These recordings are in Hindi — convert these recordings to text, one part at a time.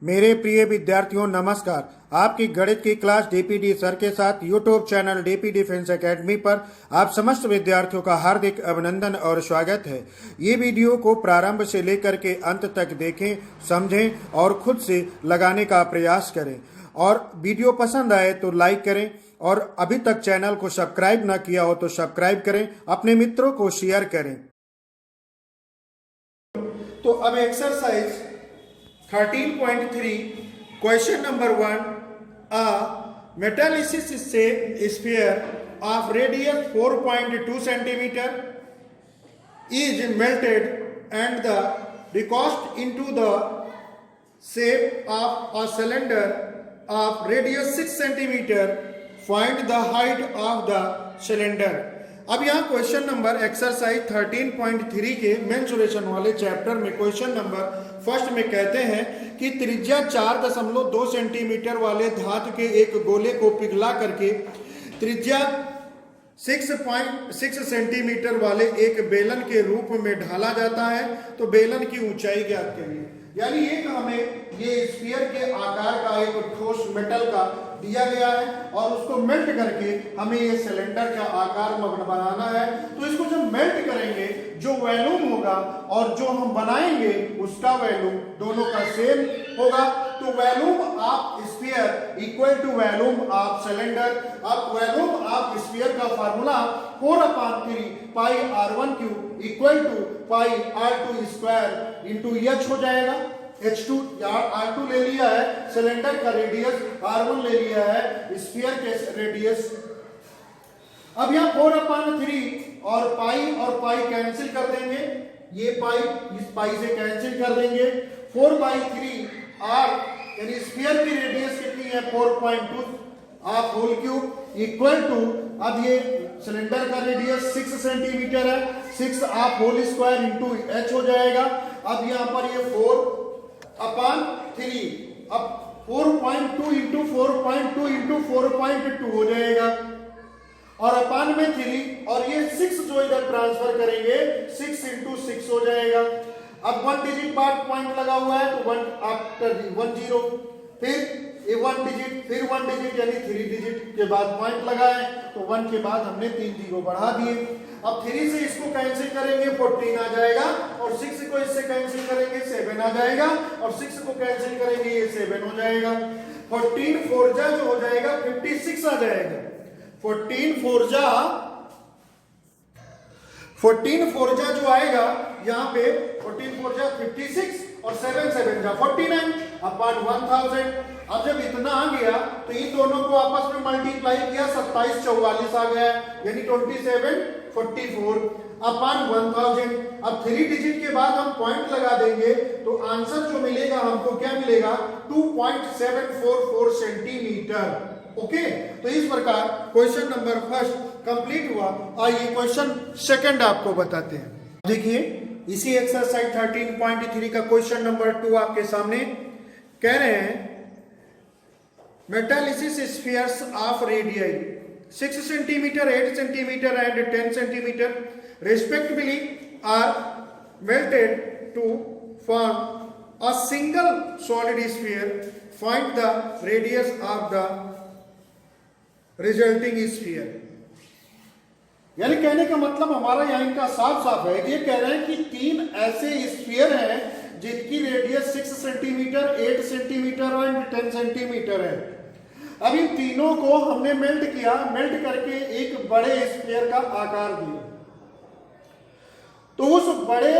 मेरे प्रिय विद्यार्थियों नमस्कार। आपकी गणित की क्लास डीपीडी सर के साथ YouTube channel DP defence academy पर आप समस्त विद्यार्थियों का हार्दिक अभिनंदन और स्वागत है। ये वीडियो को प्रारंभ से लेकर के अंत तक देखें, समझें और खुद से लगाने का प्रयास करें। और वीडियो पसंद आए तो लाइक करें और अभी तक चैनल को सब्सक्राइब ना किया हो तो सब्सक्राइब करें, अपने मित्रों को शेयर करें। तो अब exercise 13.3 question number 1, a metallic sphere of radius 4.2 centimeter is melted and the recast into the shape of a cylinder of radius 6 centimeter. Find the height of the cylinder. अब यहाँ क्वेश्चन नंबर एक्सरसाइज 13.3 के मेंसुरेशन वाले चैप्टर में क्वेश्चन नंबर फर्स्ट में कहते हैं कि त्रिज्या 4.2 सेंटीमीटर वाले धातु के एक गोले को पिघला करके त्रिज्या 6.6 सेंटीमीटर वाले एक बेलन के रूप में ढाला जाता है। तो बेलन की ऊंचाई ज्ञात करिए। यानी एक हमें ये स्फीयर के आकार का एक ठोस मेटल का दिया गया है और उसको मेल्ट करके हमें ये सिलेंडर का आकार बनाना है। तो इसको जब मेल्ट करेंगे जो वॉल्यूम होगा और जो हम बनाएंगे उसका वॉल्यूम दोनों का सेम होगा। तो volume of sphere equal to volume of cylinder. अब वॉल्यूम ऑफ स्फीयर का formula 4/3 pi r1 cube equal to pi r2 square into h हो जाएगा। H2 R2 ले लिया है, सिलेंडर का रेडियस R1 ले लिया है, स्फीयर के रेडियस। अब यहाँ 4/3 और पाई कैंसिल कर देंगे, ये पाई इस पाई से कैंसिल कर देंगे। 4/3 R यानी स्फीयर की रेडियस कितनी है 4.2 half whole cube equal to, अब ये सिलेंडर का रेडियस 6 सेंटीमीटर है, 6 half whole square into h हो जाएगा। अब यहाँ पर ये 4/3, अब 4.2 इंटू 4.2 इंटू 4.2 हो जाएगा और अपान में 3 और ये 6 जो इधर ट्रांसफर करेंगे 6 इंटू 6 हो जाएगा। अब 1 डिजिट बाद पॉइंट लगा हुआ है तो 1 आफ्टर 1 0, फिर ये 1 डिजिट, फिर 1 डिजिट यानी 3 डिजिट के बाद पॉइंट लगा है तो 1 के बाद हमने 3 0 बढ़ा दिए। अब 3 से इसको कैंसिल करेंगे 14 आ जाएगा और 6 को इससे कैंसिल करेंगे 7 आ जाएगा और 6 को कैंसिल करेंगे ये 7 हो जाएगा। 14 4 जा जो हो जाएगा 56 आ जाएगा। 14 4 जा जो आएगा यहाँ पे 14 4 जा 56 और 7 7 जा 49 अपॉन 1000। अब जब इतना आ गया तो इन दोनों को आपस में मल्टीप्लाई किया 27 44 आ गया यानी 27 44 अपॉन 1000। अब 3 डिजिट के बाद हम पॉइंट लगा देंगे तो आंसर जो मिलेगा हमको क्या मिलेगा 2.744 सेंटीमीटर। ओके, तो इस प्रकार क्वेश्चन नंबर फर्स्ट कंप्लीट हुआ। आइए क्वेश्चन सेकंड आपको बताते हैं। देखिए इसी एक्सरसाइज 13.3 का क्वेश्चन नंबर 2 आपके सामने कह रहे हैं metallic spheres of radii 6 centimeter, 8 centimeter and 10 centimeter respectively are melted to form a single solid sphere. Find the radius of the resulting sphere. यानी कहने का मतलब हमारा यहाँ इनका साफ साफ है। ये कह रहे हैं कि 3 ऐसे स्फीयर हैं जिनकी रेडियस 6 सेंटीमीटर, 8 सेंटीमीटर और 10 सेंटीमीटर है। अब इन तीनों को हमने मेल्ट किया, मेल्ट करके एक बड़े स्फीयर का आकार दिया। तो उस बड़े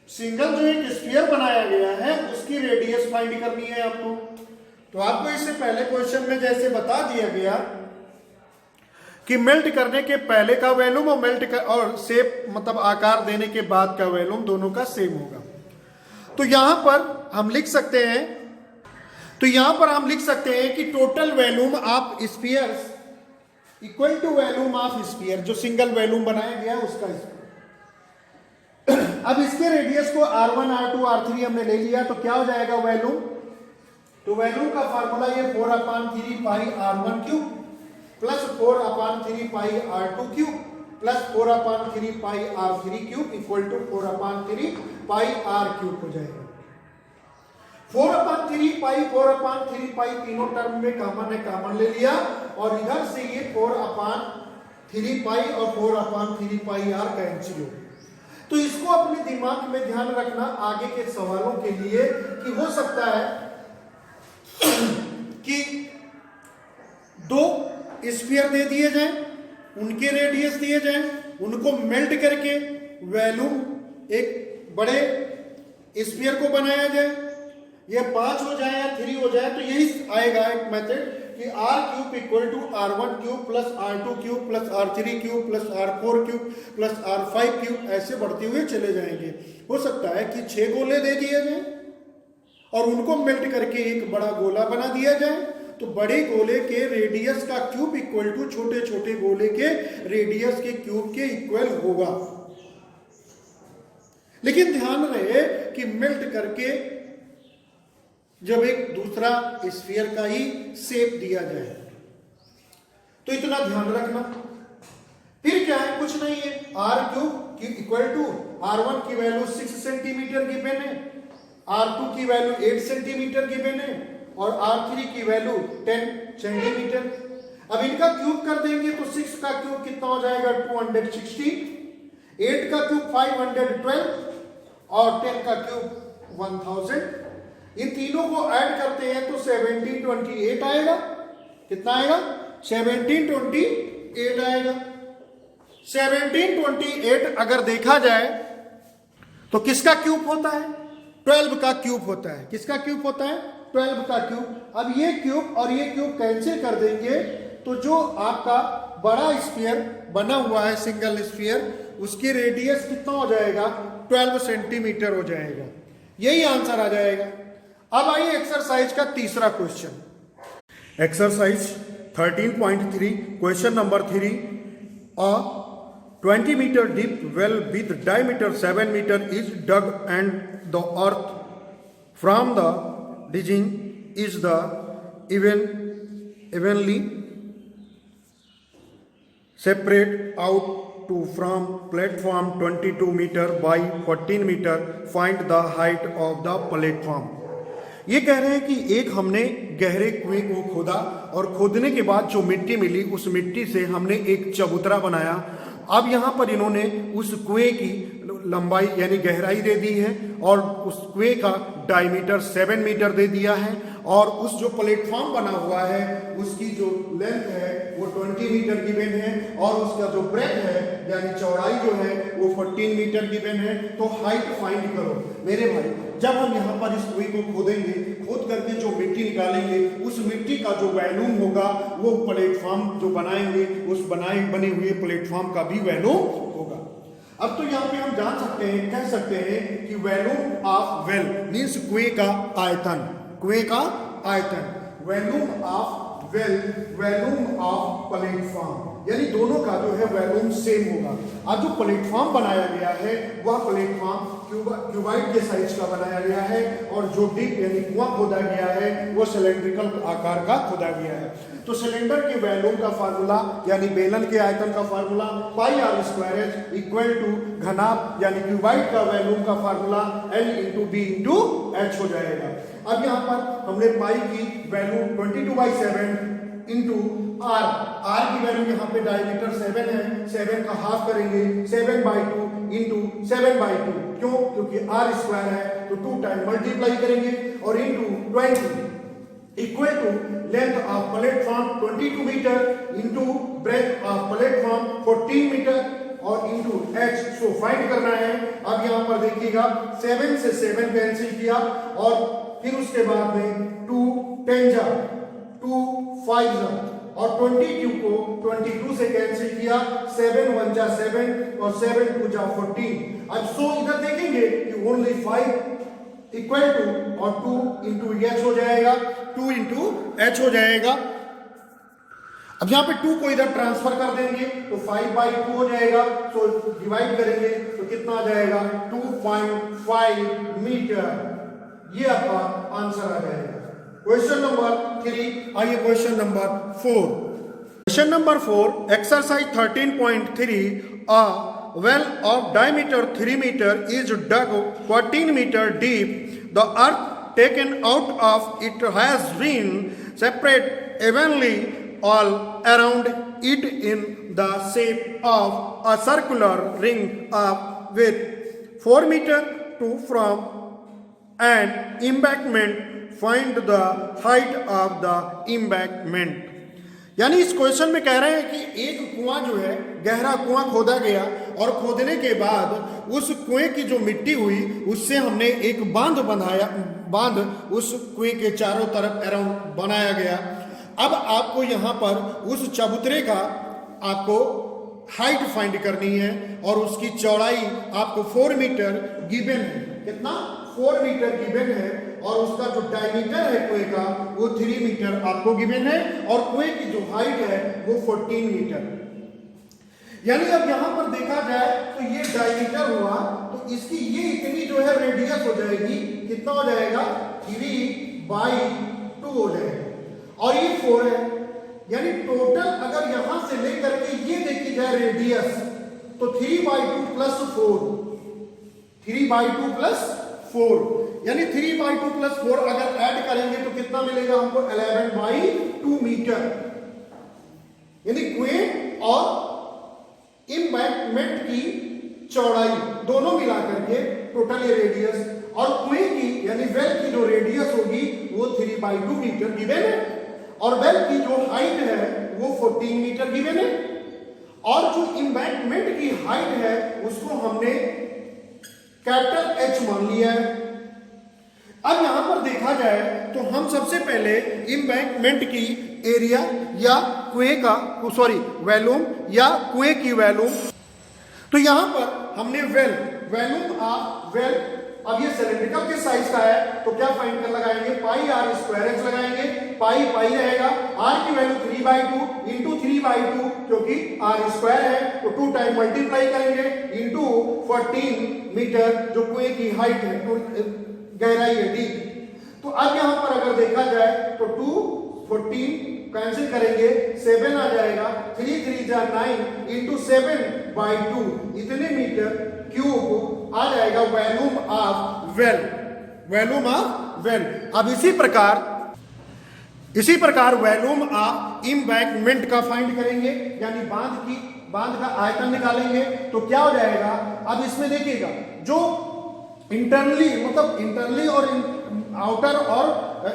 सिंगल जो एक स्फीयर बनाया गया है उसकी रेडियस फाइंड करनी है आपको। तो आपको इससे पहले क्वेश्चन में जैसे बता दिया गया कि मेल्ट करने के पहले का वॉल्यूम और और शेप मतलब आकार देने के बाद का वॉल्यूम दोनों का सेम होगा। तो यहां पर हम लिख सकते हैं कि total volume of spheres equal to volume of sphere, जो सिंगल वॉल्यूम बनाया गया उसका अब इसके रेडियस को r1 r2 r3 हमने ले लिया तो क्या हो जाएगा वॉल्यूम। तो वॉल्यूम का फार्मूला ये 4/3 pi r1 cube plus 4/3 pi r2 cube plus 4/3 pi r3 cube equal to 4/3 pi r cube हो जाएगा। 4/3 पाई 4/3 पाई तीनों टर्म में कॉमन है, कॉमन ले लिया और इधर से ये 4/3 पाई और 4/3 पाई आर कैंसिल हो। तो इसको अपने दिमाग में ध्यान रखना आगे के सवालों के लिए कि हो सकता है कि दो स्फीयर दे दिए जाएं, उनके रेडियस दिए जाएं, उनको मेल्ट करके वॉल्यूम एक बड़े स्फीयर को बनाया जाए, ये 5 हो जाए या 3 हो जाए, तो यही आएगा एक मेथड कि r³ equal to r1³ plus r2³ plus r3³ plus r4³ plus r5³ ऐसे बढ़ते हुए चले जाएंगे। हो सकता है कि 6 गोले दे दिए जाए और उनको मेल्ट करके एक बड़ा गोला बना दिया जाए, तो बड़े गोले के रेडियस का क्यूब इक्वल टू छोटे छोटे गोले के रेडियस के क्यूब के इक्वल होगा। लेकिन ध्यान रहे कि मेल्ट करके जब एक दूसरा स्फीयर का ही शेप दिया जाए, तो इतना ध्यान रखना। फिर क्या है, कुछ नहीं है, r³ इक्वल टू r1 की वैल्यू 6 सेंटीमीटर गिवन है, r2 की वैल्यू 8 सेंटीमीटर गिवन है और r3 की वैल्यू 10 सेंटीमीटर। अब इनका क्यूब कर देंगे तो 6 का क्यूब कितना हो जाएगा 260, 8 का क्यूब 512 और 10 का क्यूब 1000। इन तीनों को ऐड करते हैं तो 1728 आएगा। कितना आएगा? 1728 आएगा। 1728 अगर देखा जाए तो किसका क्यूब होता है? 12 का क्यूब होता है। किसका क्यूब होता है? 12 का क्यूब। अब ये क्यूब और ये क्यूब कैंसिल कर देंगे तो जो आपका बड़ा स्फीयर बना हुआ है सिंगल स्फीयर, उसकी रेडियस कितना हो जाएगा? 12 सेंटीमीटर हो जाएगा। यही आंसर आ जाएगा। अब आइए एक्सरसाइज का तीसरा question. Exercise 13.3 question number 3। A 20 meter deep well with diameter 7 meter is dug and the earth from the digging is the evenly separate out to from platform 22 meter by 14 meter. Find the height of the platform. ये कह रहे हैं कि एक हमने गहरे कुएं को खोदा और खोदने के बाद जो मिट्टी मिली उस मिट्टी से हमने एक चबूतरा बनाया। अब यहाँ पर इन्होंने उस कुएं की लंबाई यानी गहराई दे दी है और उस कुएं का डायमीटर 7 मीटर दे दिया है और उस जो प्लेटफॉर्म बना हुआ है उसकी जो लेंथ है वो 20 मीटर गिवन है और उसका जो ब्रेथ है यानी चौड़ाई जो है वो 14 मीटर गिवन है। तो हाइट फाइंड करो। मेरे भाई, जब हम यहाँ पर इस कुएं को खोदेंगे, खोद करके जो मिट्टी निकालेंगे उस मिट्टी का जो वैल्यूम होगा वो प्लेटफॉर्म जो बनाएंगे उस बने हुए प्लेटफॉर्म का भी वैल्यूम होगा। अब तो यहाँ पे हम जान सकते हैं, कह सकते हैं कि वैल्यूम ऑफ वेल मीन्स कुएं का आयतन, कुएं का आयतन, volume of well, volume of platform, यानी दोनों का जो है वैल्यूम सेम होगा। अब जो प्लेटफॉर्म बनाया गया है वह प्लेटफॉर्म क्यूबाइड के साइज का बनाया गया है और जो डीप यानी कुआं खोदा गया है वो सिलेंड्रिकल आकार का खोदा गया है। तो सिलेंडर के वैल्यूम का फार्मूला यानी बेलन के आयतन का formula pi are square h equal to घनाभ यानी क्यूबाइड का वैल्यूम का formula L into b into h हो जाएगा। अब यहाँ पर हमने पाई की वैल्यू 22/7 इंटू आर, आर की वैल्यू यहाँ पे डायमीटर 7 है, 7 का हाफ करेंगे 7/2 इंटू 7/2। क्यों? क्योंकि आर स्क्वायर है तो 2 टाइम मल्टीप्लाई करेंगे और into 20 equal to length of platform 22 metre into breadth of platform 14 metre और इंटू एच सो फाइंड करना है। अब यहाँ पर देखिएगा 7 से 7 कैंसिल किया और फिर उसके बाद में 2 10 जा 2 5 जा और 22 को 22 से कैंसिल किया, 7 1 जा 7 और 7 2 जा 14। अब सो इधर देखेंगे कि ओनली 5 इक्वल टू और 2 इंटू एच हो जाएगा, 2 इंटू एच हो जाएगा। अब यहाँ पे 2 को इधर ट्रांसफर कर देंगे तो 5/2 हो जाएगा। तो डिवाइड करेंगे तो कितना आ जाएगा 2.5 मीटर। ये आपका आंसर आ जाएगा। Question number 3। आइए question number 4। Question number 4 exercise 13.3 a well of diameter 3 meter is dug 14 meter deep. The earth taken out of it has been separate evenly all around it in the shape of a circular ring up with 4 meter to from an embankment. Find the height of the embankment. यानी इस क्वेश्चन में कह रहे हैं कि एक कुआं जो है, गहरा कुआं खोदा गया और खोदने के बाद उस कुएं की जो मिट्टी हुई उससे हमने एक बांध बनाया, बांध उस कुएं के चारों तरफ अराउंड बनाया गया। अब आपको यहाँ पर उस चबूतरे का आपको हाइट फाइंड करनी है और उसकी चौड़ाई आपको 4 मीटर गिवन है। कितना? 4 मीटर गिवन है और उसका जो डायमीटर है कुएं का वो 3 मीटर आपको गिवन है और कुएं की जो हाइट है वो 14 मीटर। यानी अब यहां पर देखा जाए तो ये डायमीटर हुआ तो इसकी ये इतनी जो है रेडियस हो जाएगी, कितना हो जाएगा? 3/2 हो जाएगा और ये 4 है। यानी टोटल अगर यहां से लेकर के ये देखी जाए रेडियस तो 3/2 प्लस 4, 3/2 प्लस 4 यानी 3/2 प्लस 4 अगर ऐड करेंगे तो कितना मिलेगा हमको? 11/2 मीटर। यानी कुएं और एम्बैंकमेंट की चौड़ाई दोनों मिलाकर के टोटल ये रेडियस और कुएं की यानी वेल की जो रेडियस होगी वो 3/2 मीटर गिवन है और वेल की जो हाइट है वो 14 मीटर गिवन है और जो एम्बैंकमेंट की हाइट है उसको हमने कैपिटल H मान लिया है। अब यहां पर देखा जाए तो हम सबसे पहले एम्बैंकमेंट की एरिया या कुएं का वॉल्यूम या कुएं की वॉल्यूम, तो यहां पर हमने वॉल्यूम ऑफ वेल, अब ये सिलेंड्रिकल किस साइज का है तो क्या फाइंड कर लगाएंगे? पाई आर स्क्वायर एच लगाएंगे। पाई रहेगा, आर की वैल्यू 3/2 इंटू 3/2 क्योंकि आर स्क्वायर है तो 2 टाइम मल्टीप्लाई करेंगे इंटू 14 मीटर जो कुएं की हाइट है तो गहराई है डी। तो अब यहां पर अगर देखा जाए तो 2 14 कैंसिल करेंगे 7 आ जाएगा, 3 3 जा 9 इंटू 7/2 इतने मीटर क्यूब आ जाएगा volume of well, volume of well. अब इसी प्रकार वॉल्यूम ऑफ एम्बैंकमेंट का फाइंड करेंगे यानी बांध का आयतन निकालेंगे तो क्या हो जाएगा? अब इसमें देखिएगा जो इंटरनली और आउटर और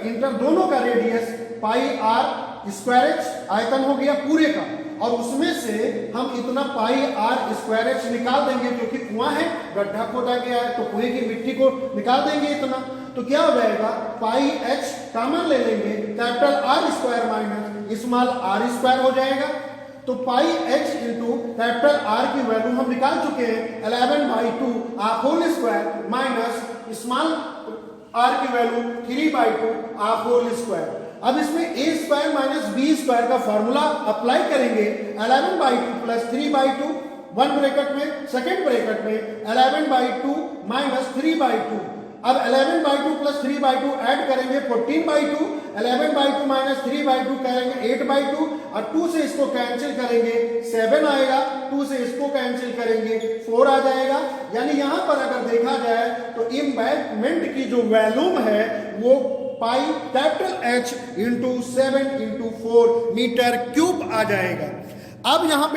इंटर दोनों का radius pi are square H आयतन हो गया पूरे का और उसमें से हम इतना पाई आर स्क्वायर एच निकाल देंगे क्योंकि कुआं है, गड्ढा खोदा गया है तो कुएं की मिट्टी को निकाल देंगे इतना। तो क्या हो जाएगा? पाई एच कॉमन ले लेंगे, capital R square minus small R square हो जाएगा। तो pi H into capital R की वैल्यू हम निकाल चुके हैं 11/2 whole square minus small R की वैल्यू 3/2 होल स्क्वायर। अब इसमें a square minus b square का फॉर्मूला अप्लाई करेंगे 11/2 प्लस 3/2 वन ब्रैकेट में, सेकेंड ब्रैकेट में 11/2 माइनस 3/2। अब 11/2 प्लस 3/2 ऐड करेंगे 14/2, 11/2 माइनस 3/2 करेंगे 8/2 और 2 से इसको कैंसिल करेंगे 7 आएगा, 2 से इसको कैंसिल करेंगे 4 आ जाएगा। यानी यहां पर अगर देखा जाए तो एम्बैंकमेंट की जो वॉल्यूम है वो pi capital H into 7 into 4 metre cube आ जाएगा। अब यहां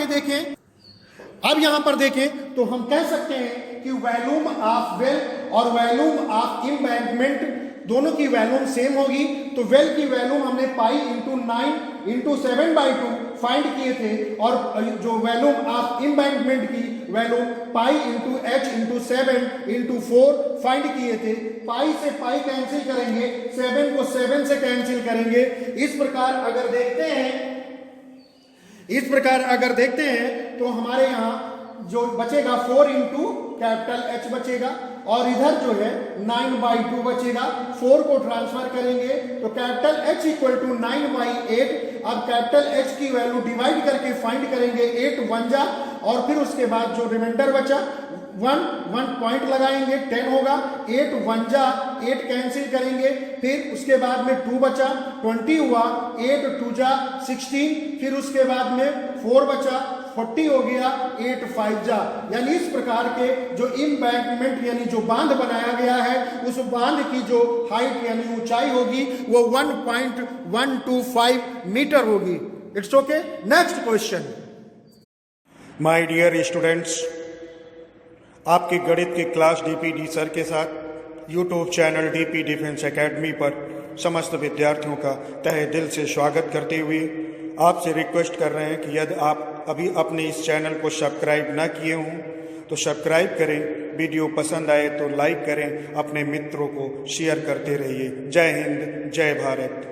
पर देखें तो हम कह सकते हैं कि वॉल्यूम ऑफ वेल और वॉल्यूम ऑफ एम्बैंकमेंट दोनों की वॉल्यूम सेम होगी। तो वेल की वॉल्यूम हमने पाई इंटू 9 इंटू 7/2 फाइंड किए थे और जो वॉल्यूम ऑफ एम्बैंकमेंट की volume pi into H into 7 into 4 find किए थे। पाई से पाई कैंसिल करेंगे, 7 को 7 से कैंसिल करेंगे। इस प्रकार अगर देखते हैं तो हमारे यहाँ जो बचेगा 4 इंटू कैपिटल H बचेगा और इधर जो है 9/2 बचेगा। 4 को ट्रांसफर करेंगे तो कैपिटल H इक्वल टू 9/8। अब कैपिटल H की वैल्यू डिवाइड करके फाइंड करेंगे 8 1 जा और फिर उसके बाद जो रिमाइंडर बचा 1 पॉइंट लगाएंगे 10 होगा। 8 1 जा 8 कैंसिल करेंगे, फिर उसके बाद में 2 बचा 20 हुआ, 8 2 जा 16, फिर उसके बाद में 4 बचा 40 हो गया 8 5 जा, यानी इस प्रकार के जो इम्बैंकमेंट यानी जो बांध बनाया गया है उस बांध की जो हाइट यानी ऊंचाई होगी वो 1.125 मीटर होगी। It's okay. Next question. My dear students, आपके गणित के क्लास डीपीडी सर के साथ YouTube channel DP defence academy पर समस्त विद्यार्थियों का तहे दिल से स्वागत करते हुए आपसे रिक्वेस्ट कर रहे हैं कि यदि आप अभी अपने इस चैनल को सब्सक्राइब ना किए हों तो सब्सक्राइब करें, वीडियो पसंद आए तो लाइक करें, अपने मित्रों को शेयर करते रहिए। जय हिंद, जय भारत।